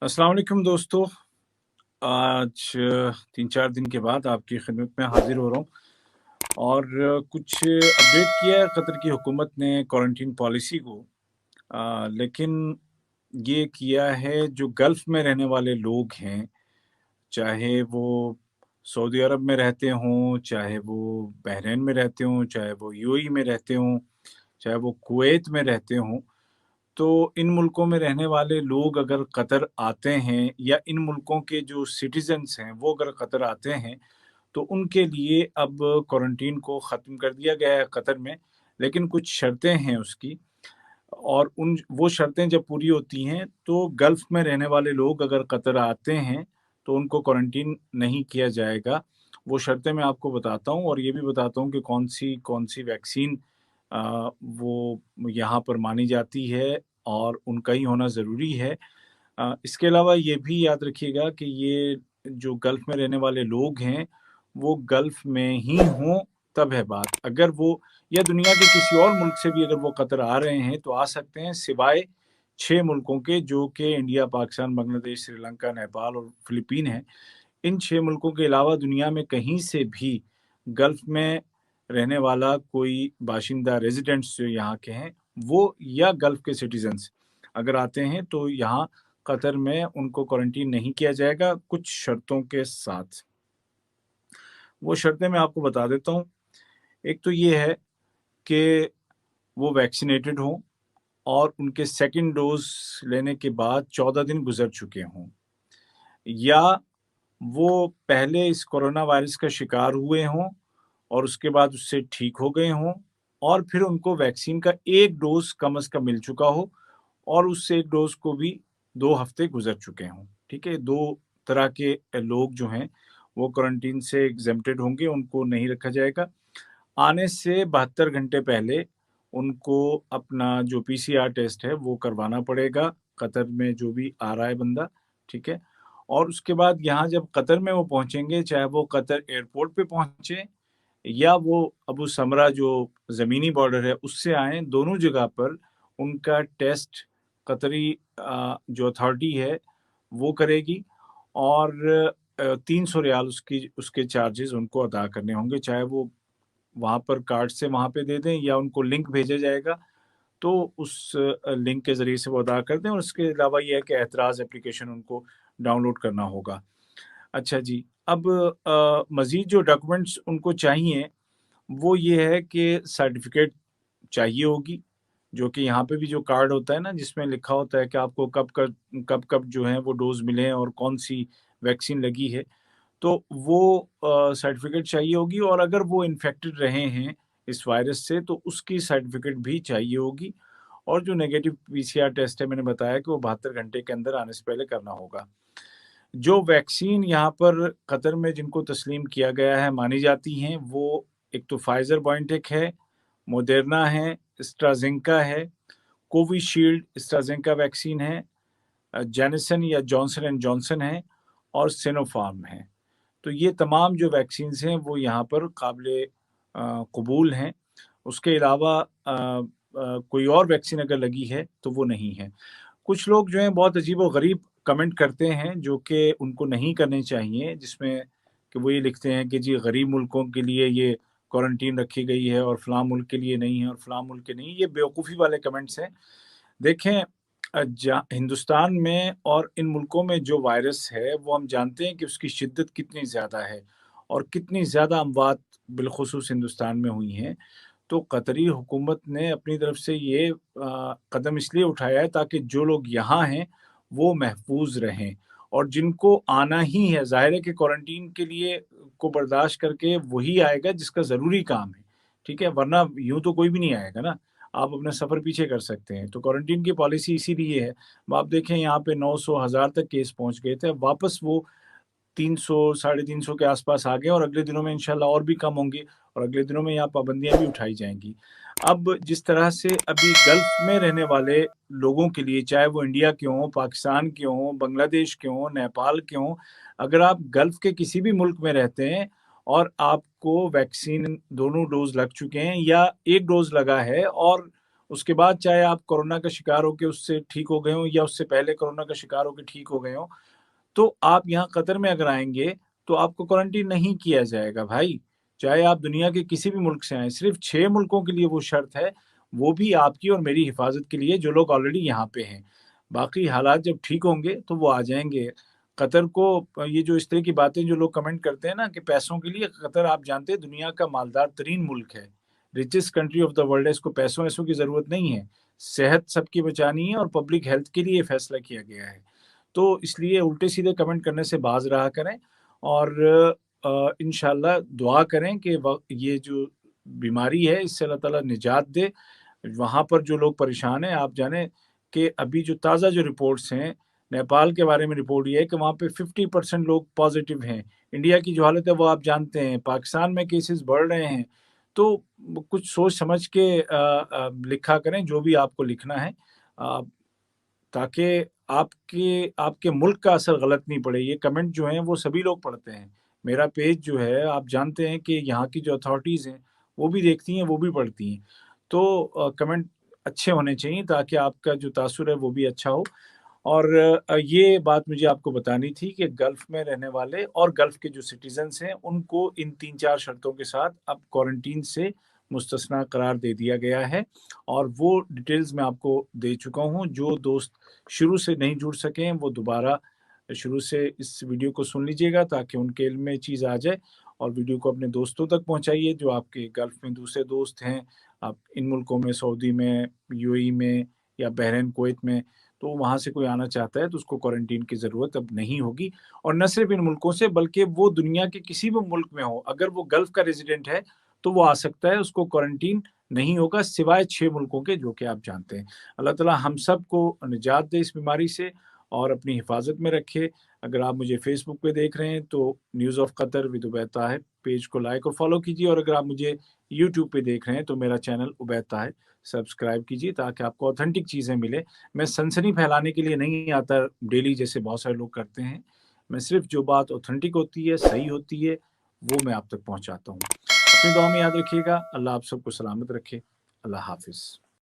अस्सलाम वालेकुम दोस्तों। आज 3-4 दिन के बाद आपकी खिदमत में हाजिर हो रहा हूँ और कुछ अपडेट किया है कतर की हुकूमत ने क्वारंटीन पॉलिसी को। लेकिन ये किया है जो गल्फ़ में रहने वाले लोग हैं, चाहे वो सऊदी अरब में रहते हों, चाहे वो बहरीन में रहते हों, चाहे वो यूएई में रहते हों, चाहे वो कुवैत में रहते हों। तो इन मुल्कों में रहने वाले लोग अगर कतर आते हैं या इन मुल्कों के जो सिटीज़न्स हैं वो अगर कतर आते हैं, तो उनके लिए अब क्वारंटीन को ख़त्म कर दिया गया है कतर में। लेकिन कुछ शर्तें हैं उसकी, और उन वो शर्तें जब पूरी होती हैं तो गल्फ़ में रहने वाले लोग अगर कतर आते हैं, तो उनको क्वारंटीन नहीं किया जाएगा। वो शर्तें मैं आपको बताता हूँ और ये भी बताता हूँ कि कौन-सी वैक्सीन वो यहाँ पर मानी जाती है और उनका ही होना ज़रूरी है। इसके अलावा ये भी याद रखिएगा कि ये जो गल्फ़ में रहने वाले लोग हैं, वो गल्फ़ में ही हों तब है बात। अगर वो या दुनिया के किसी और मुल्क से भी अगर वो कतर आ रहे हैं, तो आ सकते हैं सिवाय 6 मुल्कों के, जो कि इंडिया, पाकिस्तान, बांग्लादेश, श्रीलंका, नेपाल और फ़िलीपीन हैं। इन 6 मुल्कों के अलावा दुनिया में कहीं से भी गल्फ़ में रहने वाला कोई बाशिंदा रेज़िडेंट्स जो यहाँ के हैं, वो या गल्फ़ के सिटीज़न्स अगर आते हैं, तो यहाँ कतर में उनको क्वारंटीन नहीं किया जाएगा, कुछ शर्तों के साथ। वो शर्तें मैं आपको बता देता हूँ। एक तो ये है कि वो वैक्सिनेटेड हों और उनके सेकंड डोज़ लेने के बाद 14 दिन गुज़र चुके हों, या वो पहले इस कोरोना वायरस का शिकार हुए हों और उसके बाद उससे ठीक हो गए हों, और फिर उनको वैक्सीन का 1 डोज़ कम से कम मिल चुका हो और उस 1 डोज़ को भी 2 हफ़्ते गुज़र चुके हों, ठीक है? 2 तरह के लोग जो हैं, वो क्वारंटीन से एग्ज़ेम्प्टेड होंगे, उनको नहीं रखा जाएगा। आने से 72 घंटे पहले उनको अपना जो पीसीआर टेस्ट है, वो करवाना पड़ेगा, कतर में जो भी आ रहा है बंदा, ठीक है? और उसके बाद यहाँ जब कतर में वो पहुँचेंगे, चाहे वो कतर एयरपोर्ट पे पहुँचे या वो अबू समरा जो ज़मीनी बॉर्डर है उससे आएँ, दोनों जगह पर उनका टेस्ट कतरी जो अथॉरिटी है वो करेगी, और 300 रियाल उसकी उसके चार्जेज़ उनको अदा करने होंगे, चाहे वो वहाँ पर कार्ड से वहाँ पे दे दें या उनको लिंक भेजा जाएगा, तो उस लिंक के ज़रिए से वो अदा कर दें, और उसके अलावा ये है कि एतराज़ एप्लीकेशन उनको डाउनलोड करना होगा। अच्छा जी, अब मज़ीद जो डॉक्यूमेंट्स उनको चाहिए, वो ये है कि सर्टिफ़िकेट चाहिए होगी, जो कि यहाँ पे भी जो कार्ड होता है ना, जिसमें लिखा होता है कि आपको कब-कब जो है वो डोज़ मिले हैं और कौन-सी वैक्सीन लगी है, तो वो सर्टिफ़िकेट चाहिए होगी, और अगर वो इन्फेक्टेड रहे हैं इस वायरस से, तो उसकी सर्टिफ़िकेट भी चाहिए होगी, और जो नेगेटिव पीसीआर टेस्ट है, मैंने बताया कि वो 72 घंटे के अंदर आने से पहले करना होगा। जो वैक्सीन यहाँ पर कतर में जिनको तस्लीम किया गया है, मानी जाती हैं, वो एक तो फाइज़र बायोनटेक है, मोडेर्ना है, एस्ट्राज़ेनेका है, कोविशील्ड एस्ट्राज़ेनेका वैक्सीन है, जैनसन या जॉनसन एंड जॉनसन है, और सिनोफ़ार्म है। तो ये तमाम जो वैक्सीन्स हैं वो यहाँ पर काबिल कबूल हैं। उसके अलावा कोई और वैक्सीन अगर लगी है तो वो नहीं है। कुछ लोग जो हैं बहुत अजीब-ओ-गरीब कमेंट करते हैं जो कि उनको नहीं करने चाहिए, जिसमें कि वो ये लिखते हैं कि जी गरीब मुल्कों के लिए ये क्वारंटीन रखी गई है और फलाँ मुल्क के लिए नहीं है और फलाँ मुल्क के नहीं। ये बेवकूफ़ी वाले कमेंट्स हैं। देखें, जा हिंदुस्तान में और इन मुल्कों में जो वायरस है, वो हम जानते हैं कि उसकी शिद्दत कितनी ज़्यादा है और कितनी ज़्यादा अमवात बिलख़ुसूस हिंदुस्तान में हुई हैं। तो कतरी हुकूमत ने अपनी तरफ से ये कदम इसलिए उठाया है ताकि जो लोग यहाँ हैं, वो महफूज़ रहें, और जिनको आना ही है, ज़ाहिर है कि क्वारंटीन के लिए को बर्दाश्त करके वही आएगा जिसका ज़रूरी काम है, ठीक है? वरना यूँ तो कोई भी नहीं आएगा ना, आप अपना सफ़र पीछे कर सकते हैं। तो क्वारंटीन की पॉलिसी इसीलिए है। अब आप देखें यहाँ पे 900 हज़ार तक केस पहुँच गए थे, अब वापस वो 300 साढ़े 300 के आस-पास आ गए, और अगले दिनों में इंशाल्लाह और भी कम होंगे, और अगले दिनों में यहाँ पाबंदियाँ भी उठाई जाएँगी। अब जिस तरह से अभी गल्फ़ में रहने वाले लोगों के लिए, चाहे वो इंडिया के हों, पाकिस्तान के हों, बांग्लादेश के हों, नेपाल के हों, अगर आप गल्फ़ के किसी भी मुल्क में रहते हैं और आपको वैक्सीन दोनों डोज़ लग चुके हैं या 1 डोज़ लगा है, और उसके बाद चाहे आप कोरोना का शिकार होकर उससे ठीक हो गए हो या उससे पहले कोरोना का शिकार होकर ठीक हो गए हो, तो आप यहाँ कतर में अगर आएंगे तो आपको क्वारंटीन नहीं किया जाएगा भाई। चाहे आप दुनिया के किसी भी मुल्क से आए, सिर्फ 6 मुल्कों के लिए वो शर्त है, वो भी आपकी और मेरी हिफाजत के लिए, जो लोग ऑलरेडी यहाँ पे हैं। बाकी हालात जब ठीक होंगे तो वो आ जाएंगे। कतर को ये जो इस तरह की बातें जो लोग कमेंट करते हैं ना कि पैसों के लिए, कतर आप जानते हैं दुनिया का मालदार तरीन मुल्क है, richest country of the world है। इसको पैसों वैसों की ज़रूरत नहीं है, सेहत सबकी बचानी है और पब्लिक हेल्थ के लिए ये फैसला किया गया है। तो इसलिए उल्टे सीधे कमेंट करने से बाज रहा करें और इंशाल्लाह दुआ करें कि ये जो बीमारी है इससे अल्लाह ताला निजात दे। वहाँ पर जो लोग परेशान हैं, आप जाने कि अभी जो ताज़ा जो रिपोर्ट्स हैं, नेपाल के बारे में रिपोर्ट ये है कि वहाँ पे 50% लोग पॉजिटिव हैं। इंडिया की जो हालत है वो आप जानते हैं, पाकिस्तान में केसेस बढ़ रहे हैं। तो कुछ सोच समझ के लिखा करें जो भी आपको लिखना है, ताकि आपके आपके मुल्क का असर गलत नहीं पड़े। ये कमेंट जो हैं वो सभी लोग पढ़ते हैं। मेरा पेज जो है आप जानते हैं कि यहाँ की जो अथॉरिटीज़ हैं वो भी देखती हैं, वो भी पढ़ती हैं। तो कमेंट अच्छे होने चाहिए ताकि आपका जो तासुर है वो भी अच्छा हो। और ये बात मुझे आपको बतानी थी कि गल्फ़ में रहने वाले और गल्फ़ के जो सिटीज़न्स हैं उनको इन 3-4 शर्तों के साथ अब क्वारंटीन से मुस्तस्ना करार दे दिया गया है और वो डिटेल्स मैं आपको दे चुका हूँ। जो दोस्त शुरू से नहीं जुड़ सके हैं वो दोबारा शुरू से इस वीडियो को सुन लीजिएगा ताकि उनके इल्म में चीज़ आ जाए, और वीडियो को अपने दोस्तों तक पहुँचाइए जो आपके गल्फ़ में दूसरे दोस्त हैं। आप इन मुल्कों में, सऊदी में, यूएई में या बहरीन, कुवैत में, तो वहाँ से कोई आना चाहता है तो उसको क्वारंटीन की ज़रूरत अब नहीं होगी। और न सिर्फ इन मुल्कों से बल्कि वो दुनिया के किसी भी मुल्क में हो, अगर वो गल्फ़ का रेज़िडेंट है तो वो आ सकता है, उसको क्वारंटीन नहीं होगा सिवाय 6 मुल्कों के जो कि आप जानते हैं। अल्लाह ताला हम सबको निजात दे इस बीमारी से और अपनी हिफाज़त में रखे। अगर आप मुझे फ़ेसबुक पे देख रहे हैं तो news of Qatar with Ubaid Tahir page को लाइक और फ़ॉलो कीजिए, और अगर आप मुझे यूट्यूब पे देख रहे हैं तो मेरा चैनल उबैद ताहिर सब्सक्राइब कीजिए ताकि आपको ऑथेंटिक चीज़ें मिले। मैं सनसनी फैलाने के लिए नहीं आता डेली जैसे बहुत सारे लोग करते हैं। मैं सिर्फ़ जो बात ऑथेंटिक होती है, सही होती है, वो मैं आप तक पहुँचाता हूँ। अपनी दुआ में याद रखिएगा। अल्लाह आप सबको सलामत रखे। अल्लाह हाफ़िज़।